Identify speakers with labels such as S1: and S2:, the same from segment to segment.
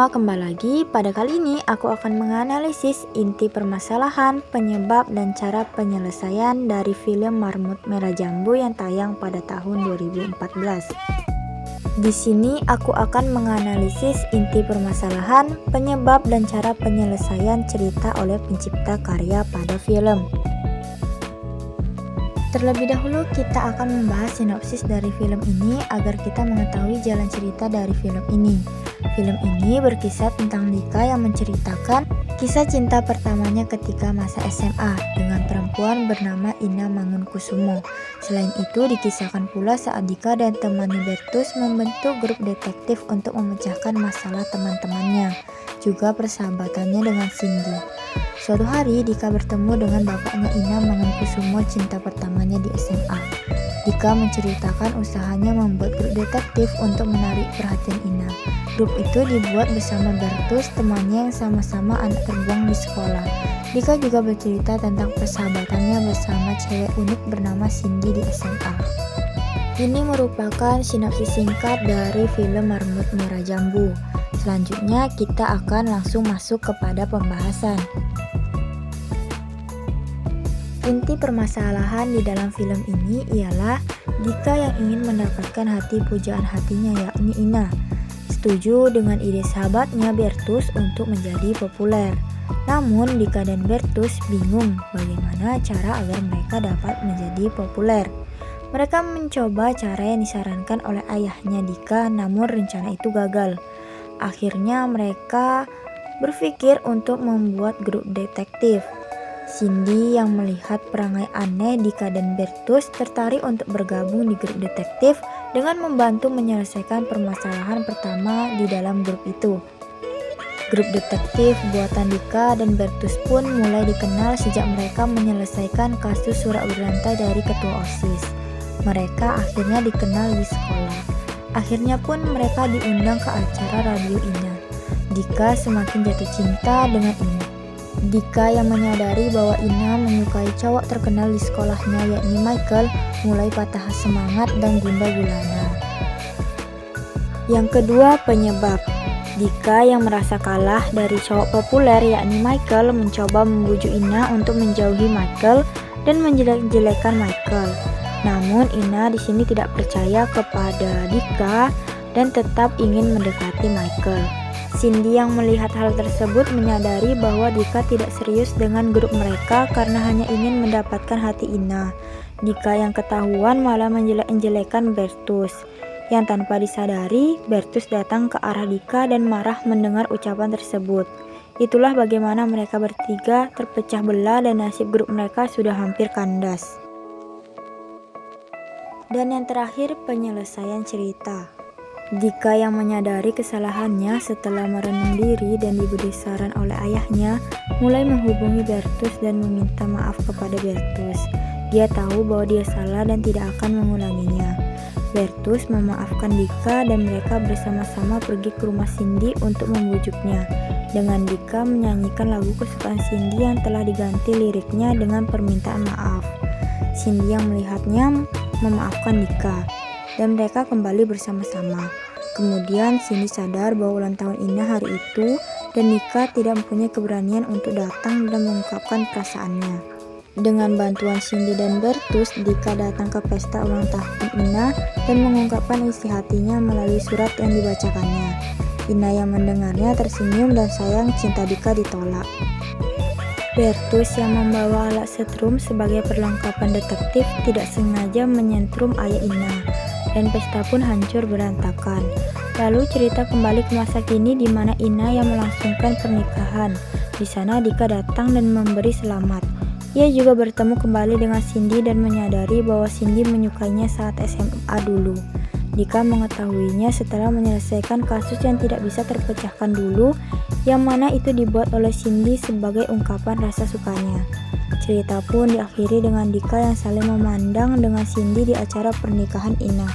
S1: semua, kembali lagi. Pada kali ini aku akan menganalisis inti permasalahan, penyebab, dan cara penyelesaian dari film Marmut Merah Jambu yang tayang pada tahun 2014. Di sini aku akan menganalisis inti permasalahan, penyebab, dan cara penyelesaian cerita oleh pencipta karya pada film. Terlebih dahulu kita akan membahas sinopsis dari film ini agar kita mengetahui jalan cerita dari film ini. Film ini berkisah tentang Dika yang menceritakan kisah cinta pertamanya ketika masa SMA dengan perempuan bernama Ina Mangunkusumo. Selain itu dikisahkan pula saat Dika dan temannya Bertus membentuk grup detektif untuk memecahkan masalah teman-temannya, juga persahabatannya dengan Cindy. Suatu hari Dika bertemu dengan bapaknya Ina Mangunkusumo, cinta pertamanya di SMA. Dika menceritakan usahanya membuat grup detektif untuk menarik perhatian Ina. Grup itu dibuat bersama Bertus, temannya yang sama-sama anak terbuang di sekolah. Dika juga bercerita tentang persahabatannya bersama cewek unik bernama Cindy di SMA. Ini merupakan sinopsis singkat dari film Marmut Merah Jambu. Selanjutnya kita akan langsung masuk kepada pembahasan. Inti permasalahan di dalam film ini ialah Dika yang ingin mendapatkan hati pujaan hatinya, yakni Ina. Setuju dengan ide sahabatnya Bertus untuk menjadi populer. Namun Dika dan Bertus bingung bagaimana cara agar mereka dapat menjadi populer. Mereka mencoba cara yang disarankan oleh ayahnya Dika, namun rencana itu gagal. Akhirnya mereka berpikir untuk membuat grup detektif. Cindy yang melihat perangai aneh Dika dan Bertus tertarik untuk bergabung di grup detektif dengan membantu menyelesaikan permasalahan pertama di dalam grup itu. Grup detektif buatan Dika dan Bertus pun mulai dikenal sejak mereka menyelesaikan kasus surat berantai dari ketua OSIS. Mereka akhirnya dikenal di sekolah. Akhirnya pun mereka diundang ke acara radio Ina. Dika semakin jatuh cinta dengan Ina. Dika yang menyadari bahwa Ina menyukai cowok terkenal di sekolahnya, yakni Michael, mulai patah semangat dan gundah gulana. Yang kedua, penyebab. Dika yang merasa kalah dari cowok populer yakni Michael mencoba membujuk Ina untuk menjauhi Michael dan menjelek-jelekan Michael. Namun Ina di sini tidak percaya kepada Dika dan tetap ingin mendekati Michael. Cindy yang melihat hal tersebut menyadari bahwa Dika tidak serius dengan grup mereka karena hanya ingin mendapatkan hati Ina. Dika yang ketahuan malah menjelek-jelekan Bertus. Yang tanpa disadari, Bertus datang ke arah Dika dan marah mendengar ucapan tersebut. Itulah bagaimana mereka bertiga terpecah belah dan nasib grup mereka sudah hampir kandas. Dan yang terakhir, penyelesaian cerita. Dika yang menyadari kesalahannya setelah merenung diri dan diberi saran oleh ayahnya, mulai menghubungi Bertus dan meminta maaf kepada Bertus. Dia tahu bahwa dia salah dan tidak akan mengulanginya. Bertus memaafkan Dika dan mereka bersama-sama pergi ke rumah Cindy untuk membujuknya. Dengan Dika menyanyikan lagu kesukaan Cindy yang telah diganti liriknya dengan permintaan maaf. Cindy yang melihatnya memaafkan Dika dan mereka kembali bersama-sama. Kemudian Cindy sadar bahwa ulang tahun Ina hari itu dan Dika tidak mempunyai keberanian untuk datang dan mengungkapkan perasaannya. Dengan bantuan Cindy dan Bertus, Dika datang ke pesta ulang tahun Ina dan mengungkapkan isi hatinya melalui surat yang dibacakannya. Ina yang mendengarnya tersenyum dan sayang cinta Dika ditolak. Bertus yang membawa alat setrum sebagai perlengkapan detektif tidak sengaja menyentrum ayah Ina. Dan pesta pun hancur berantakan. Lalu cerita kembali ke masa kini di mana Ina yang melangsungkan pernikahan. Di sana Dika datang dan memberi selamat. Ia juga bertemu kembali dengan Cindy dan menyadari bahwa Cindy menyukainya saat SMA dulu. Dika mengetahuinya setelah menyelesaikan kasus yang tidak bisa terpecahkan dulu, yang mana itu dibuat oleh Cindy sebagai ungkapan rasa sukanya. Cerita pun diakhiri dengan Dika yang saling memandang dengan Cindy di acara pernikahan Ina.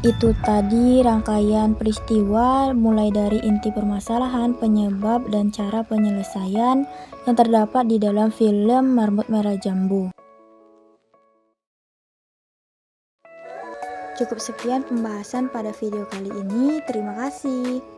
S1: Itu tadi rangkaian peristiwa mulai dari inti permasalahan, penyebab, dan cara penyelesaian yang terdapat di dalam film Marmut Merah Jambu. Cukup sekian pembahasan pada video kali ini. Terima kasih.